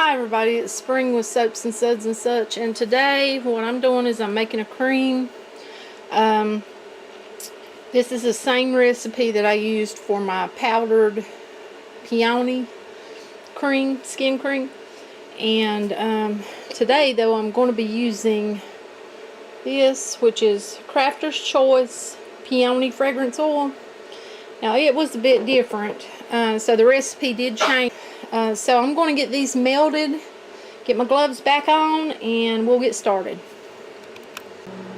Hi everybody, it's Spring with Soaps and Suds and such, and today what I'm doing is I'm making a cream. This is the same recipe that I used for my powdered peony cream, skin cream. And today though I'm going to be using this, which is Crafter's Choice Peony Fragrance Oil. Now it was a bit different, so the recipe did change. So I'm going to get these melted, get my gloves back on, and we'll get started.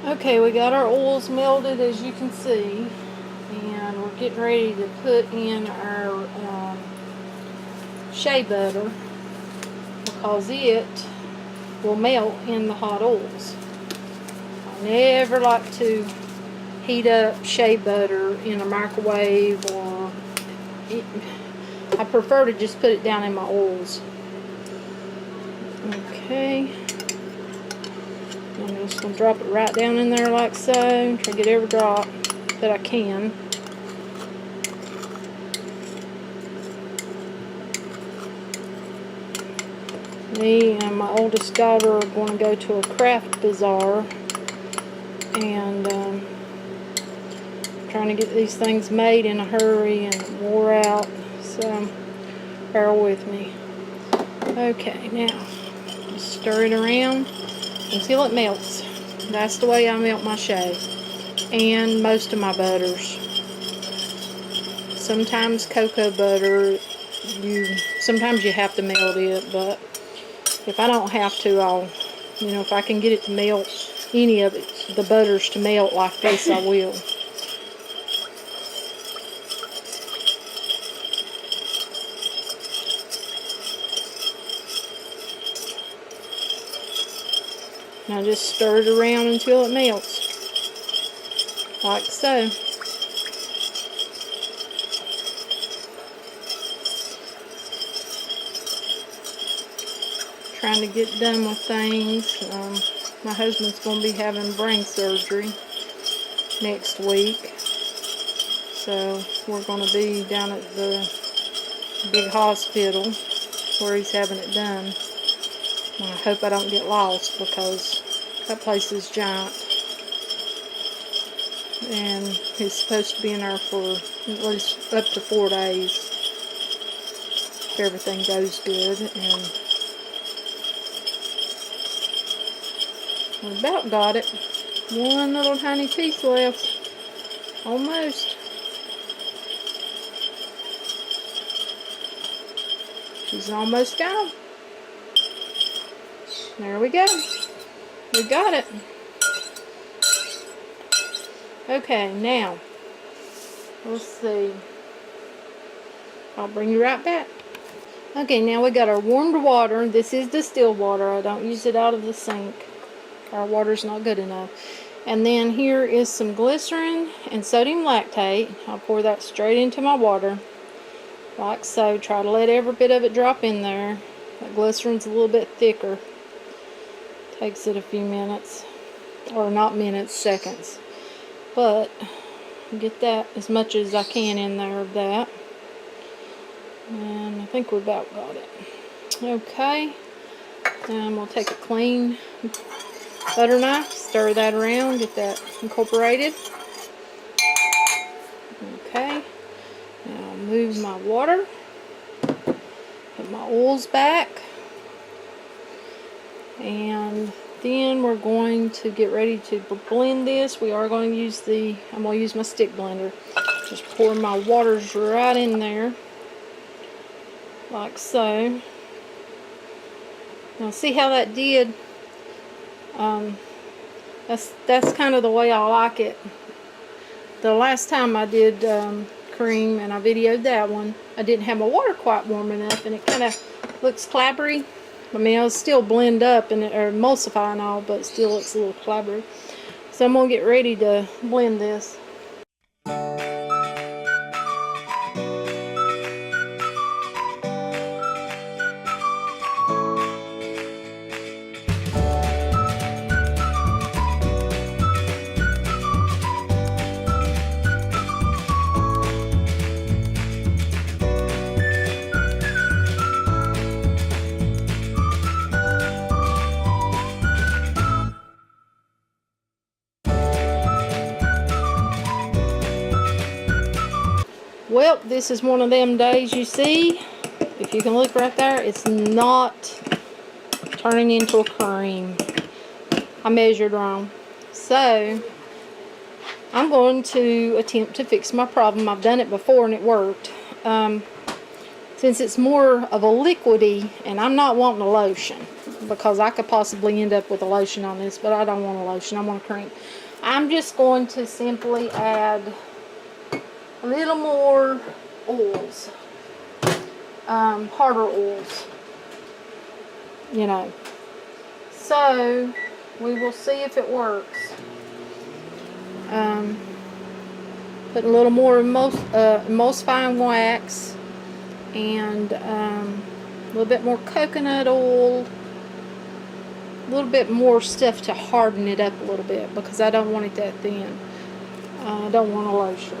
Okay, we got our oils melted, as you can see, and we're getting ready to put in our shea butter because it will melt in the hot oils. I never like to heat up shea butter in a microwave, or I prefer to just put it down in my oils. Okay. I'm just going to drop it right down in there like so. Try to get every drop that I can. Me and my oldest daughter are going to go to a craft bazaar, and trying to get these things made in a hurry and wore out. So bear with me. Okay, now just stir it around until it melts. That's the way I melt my shea and most of my butters. Sometimes cocoa butter, sometimes you have to melt it, but if I don't have to, if I can get it to melt, any of it, the butters to melt like this, I will. Now just stir it around until it melts, like so. Trying to get done with things. My husband's going to be having brain surgery next week, so we're going to be down at the big hospital where he's having it done. I hope I don't get lost because that place is giant, and he's supposed to be in there for at least up to 4 days if everything goes good. And we about got it. One little tiny piece left, almost. She's almost gone. There we go. We got it. Okay, now, let's see. I'll bring you right back. Okay, now we got our warmed water. This is distilled water. I don't use it out of the sink. Our water's not good enough. And then here is some glycerin and sodium lactate. I'll pour that straight into my water, like so. Try to let every bit of it drop in there. That glycerin's a little bit thicker. Takes it a few minutes, or not minutes, seconds, but get that as much as I can in there of that, and I think we about got it. Okay, and we'll take a clean butter knife, stir that around, get that incorporated. Okay, now I'll move my water, put my oils back. And then we're going to get ready to blend this. We are going to use I'm going to use my stick blender. Just pour my waters right in there, like so. Now see how that did? That's kind of the way I like it. The last time I did cream, and I videoed that one, I didn't have my water quite warm enough, and it kind of looks clabbery. I mean, it'll still blend up and or emulsify and all, but it still looks a little clabbery. So I'm going to get ready to blend this. Well, this is one of them days, you see. If you can look right there, it's not turning into a cream. I measured wrong. So, I'm going to attempt to fix my problem. I've done it before and it worked. Since it's more of a liquidy, and I'm not wanting a lotion, because I could possibly end up with a lotion on this, but I don't want a lotion, I want a cream. I'm just going to simply add a little more oils, harder oils, you know. So, we will see if it works. Put a little more emulsifying wax, and a little bit more coconut oil, a little bit more stuff to harden it up a little bit, because I don't want it that thin. I don't want a lotion.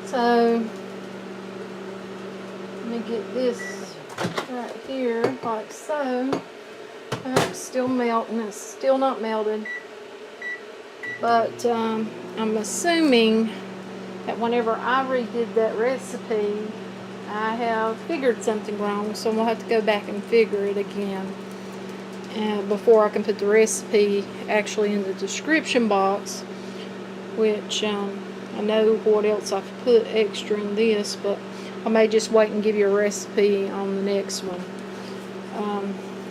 So, let me get this right here, like so. It's still melting. It's still not melted. But I'm assuming that whenever I redid that recipe, I have figured something wrong. So we'll have to go back and figure it again before I can put the recipe actually in the description box, which I know what else I've put extra in this, but I may just wait and give you a recipe on the next one.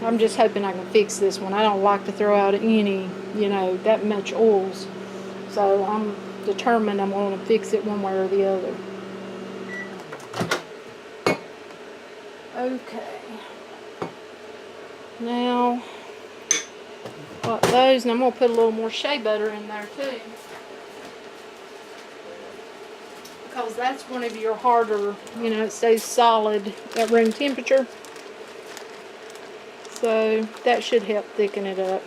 I'm just hoping I can fix this one. I don't like to throw out any, you know, that much oils. So I'm determined I'm going to fix it one way or the other. Okay. Now, got those, and I'm going to put a little more shea butter in there too. Because that's one of your harder, you know, it stays solid at room temperature. So that should help thicken it up.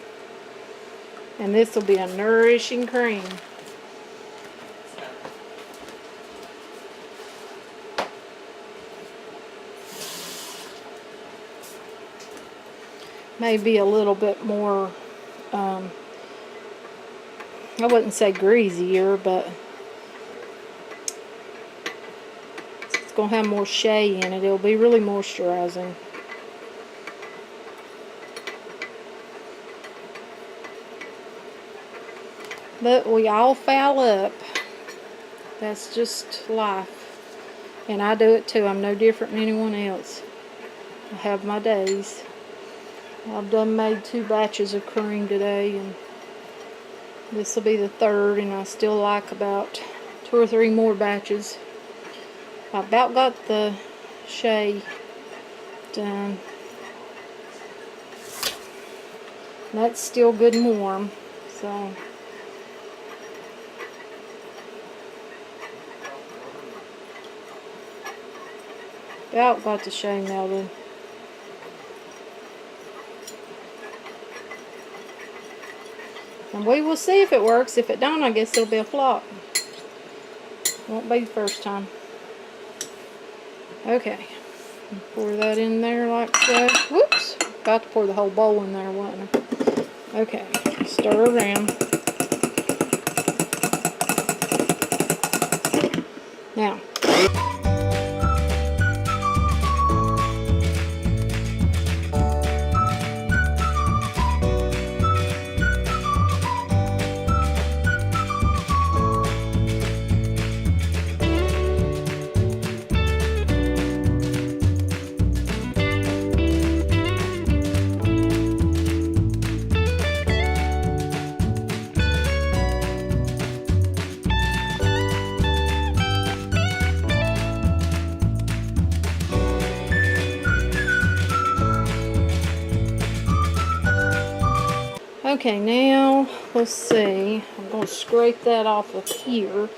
And this will be a nourishing cream. Maybe a little bit more, I wouldn't say greasier, but it's going to have more shea in it. It'll be really moisturizing. But we all foul up. That's just life. And I do it too. I'm no different than anyone else. I have my days. I've made 2 batches of cream today, and this will be the 3rd, and I still like about 2 or 3 more batches. I about got the Shea done. And that's still good and warm, so about got the Shea melted. And we will see if it works. If it don't, I guess it'll be a flop. Won't be the first time. Okay. Pour that in there like so. Whoops. About to pour the whole bowl in there, wasn't I? Okay. Stir around. Now. Okay, now let's see. I'm going to scrape that off of here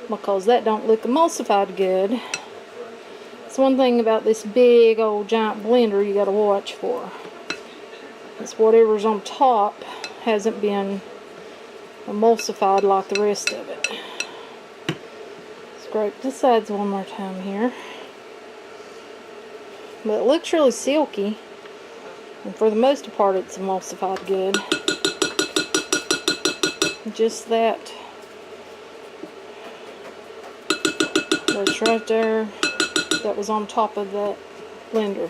because that don't look emulsified good. It's one thing about this big old giant blender you got to watch for. It's whatever's on top hasn't been emulsified like the rest of it. Scrape the sides one more time here. But it looks really silky. And for the most part, it's emulsified good. Just that. That's right there. That was on top of that blender.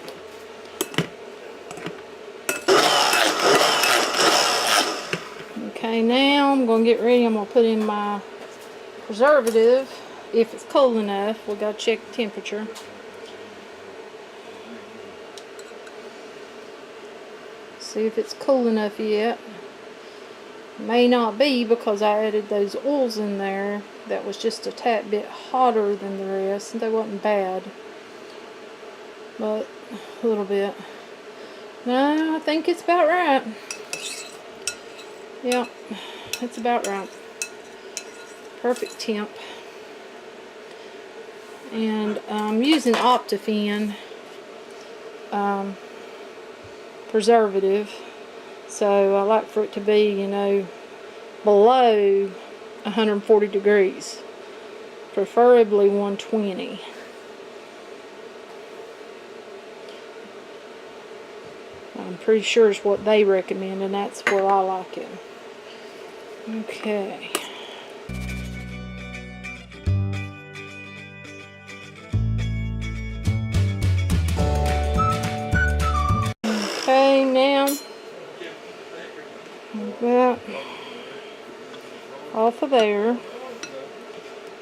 Okay, now I'm going to get ready. I'm going to put in my preservative. If it's cold enough, we've got to check the temperature. See if it's cool enough yet. May not be because I added those oils in there that was just a tad bit hotter than the rest, and they wasn't bad, but a little bit. No, I think it's about right. Yep, it's about right. Perfect temp. And I'm using Optifin preservative, so I like for it to be, you know, below 140 degrees, preferably 120. I'm pretty sure it's what they recommend, and that's where I like it. Okay. Okay, now that off of there.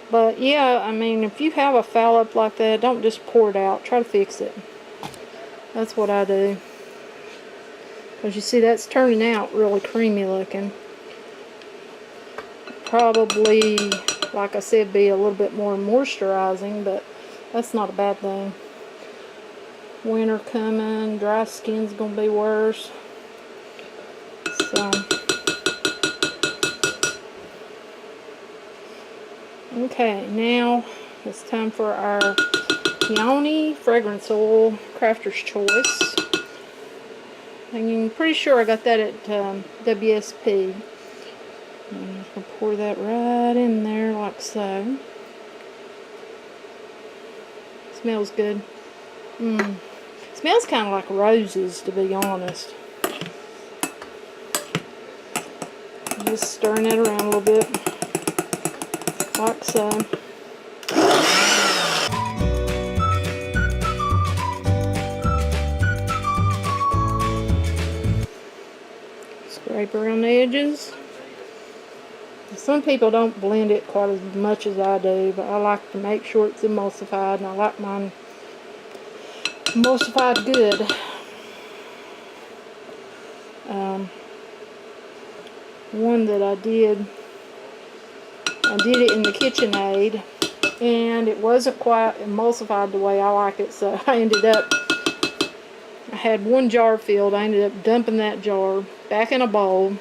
But yeah, I mean, if you have a foul up like that, don't just pour it out. Try to fix it. That's what I do. Because you see, that's turning out really creamy looking. Probably, like I said, be a little bit more moisturizing, but that's not a bad thing. Winter coming, dry skin's gonna be worse. So, okay, now it's time for our Peony fragrance oil, Crafter's Choice. I'm pretty sure I got that at WSP. I'm just going to pour that right in there like so. Smells good. Smells kind of like roses, to be honest. Just stirring it around a little bit like so. Scrape around the edges. Some people don't blend it quite as much as I do, but I like to make sure it's emulsified, and I like mine emulsified good. One that I did it in the KitchenAid, and it wasn't quite emulsified the way I like it, so I had one jar filled. I ended up dumping that jar back in a bowl,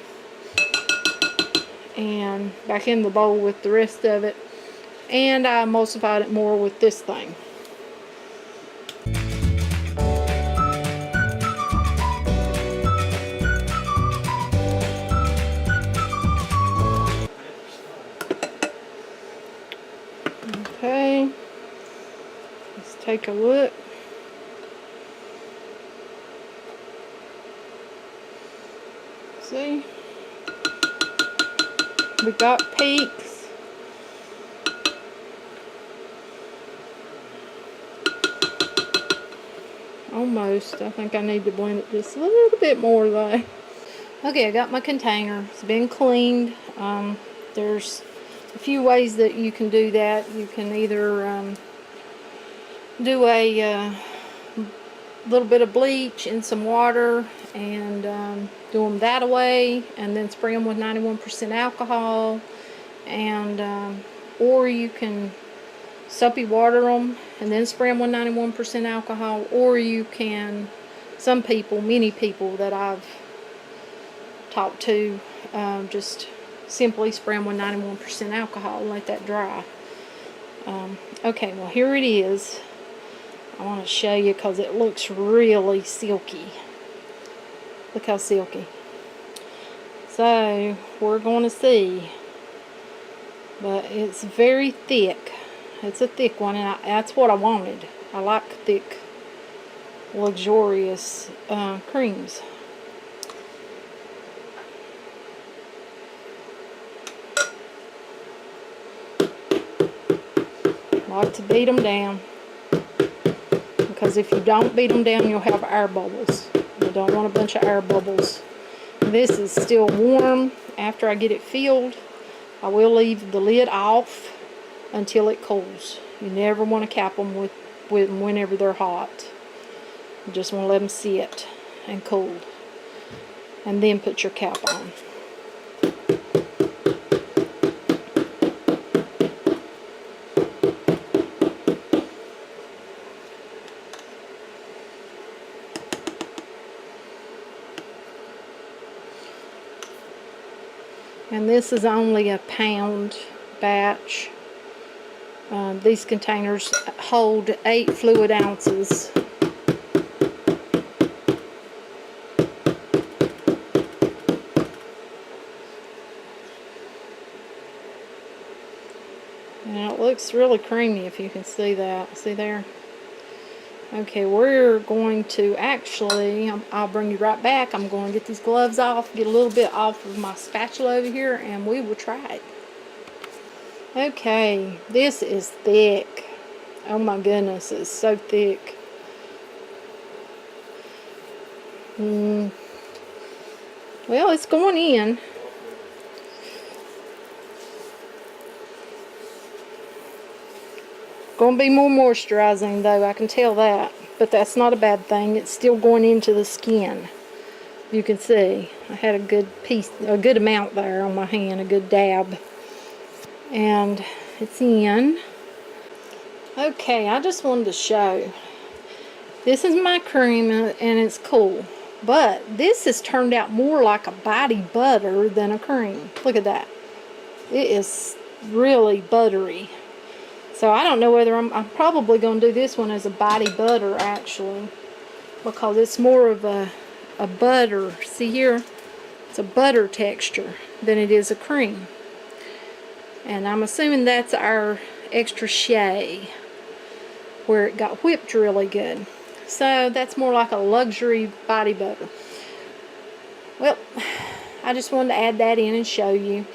and back in the bowl with the rest of it, and I emulsified it more with this thing. Okay, let's take a look. See, we got peaks. Almost. I think I need to blend it just a little bit more though. Okay, I got my container. It's been cleaned. There's a few ways that you can do that. You can either do a little bit of bleach in some water and do them that way, and then spray them with 91% alcohol, and or you can soapy water them and then spray them with 91% alcohol, or you can, many people that I've talked to, just simply spray them with 91% alcohol and let that dry. Okay, well, here it is. I want to show you because it looks really silky. Look how silky. So, we're going to see. But it's very thick. It's a thick one, and that's what I wanted. I like thick luxurious creams. Like to beat them down, because if you don't beat them down, you'll have air bubbles. You don't want a bunch of air bubbles. This is still warm. After I get it filled, I will leave the lid off until it cools. You never want to cap them with whenever they're hot. You just want to let them sit and cool, and then put your cap on. And this is only a pound batch. These containers hold 8 fluid ounces. And it looks really creamy, if you can see that. See there? Okay, we're going to actually, I'll bring you right back. I'm going to get these gloves off, get a little bit off of my spatula over here, and we will try it. Okay, this is thick. Oh my goodness, it's so thick. Well, it's going in. Going to be more moisturizing though, I can tell that. But that's not a bad thing. It's still going into the skin. You can see I had a good amount there on my hand, a good dab. And it's in. Okay, I just wanted to show. This is my cream and it's cool. But this has turned out more like a body butter than a cream. Look at that. It is really buttery. So I don't know whether I'm probably going to do this one as a body butter actually, because it's more of a butter. See here? It's a butter texture than it is a cream. And I'm assuming that's our extra Shea, where it got whipped really good. So that's more like a luxury body butter. Well, I just wanted to add that in and show you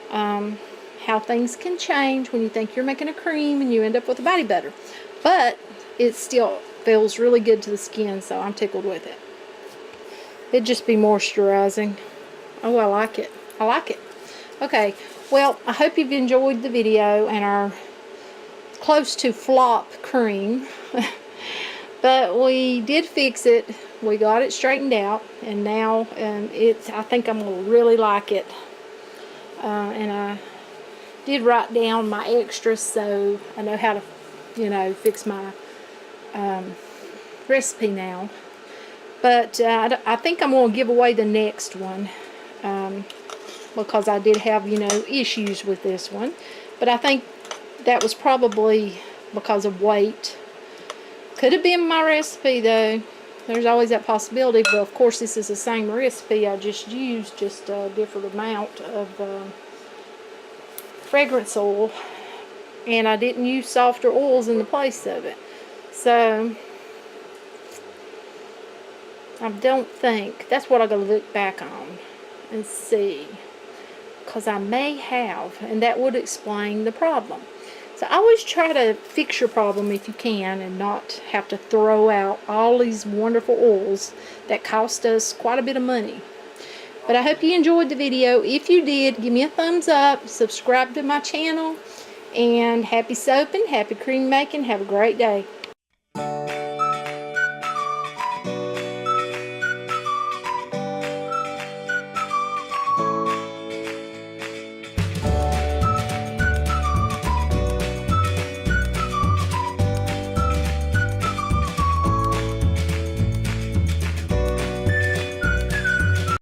how things can change when you think you're making a cream and you end up with a body butter. But it still feels really good to the skin, so I'm tickled with it. It'd just be moisturizing. Oh, I like it. I like it. Okay, well, I hope you've enjoyed the video and our close to flop cream. But we did fix it. We got it straightened out, and now I think I'm going to really like it. And I did write down my extras so I know how to, fix my recipe now. But I think I'm going to give away the next one because I did have, issues with this one. But I think that was probably because of weight. Could have been my recipe though. There's always that possibility. But of course this is the same recipe. I just used a different amount of fragrance oil, and I didn't use softer oils in the place of it. So I don't think that's what I'm going to look back on and see, because I may have, and that would explain the problem. So I always try to fix your problem if you can and not have to throw out all these wonderful oils that cost us quite a bit of money. But I hope you enjoyed the video. If you did, give me a thumbs up, subscribe to my channel, and happy soaping, happy cream making. Have a great day.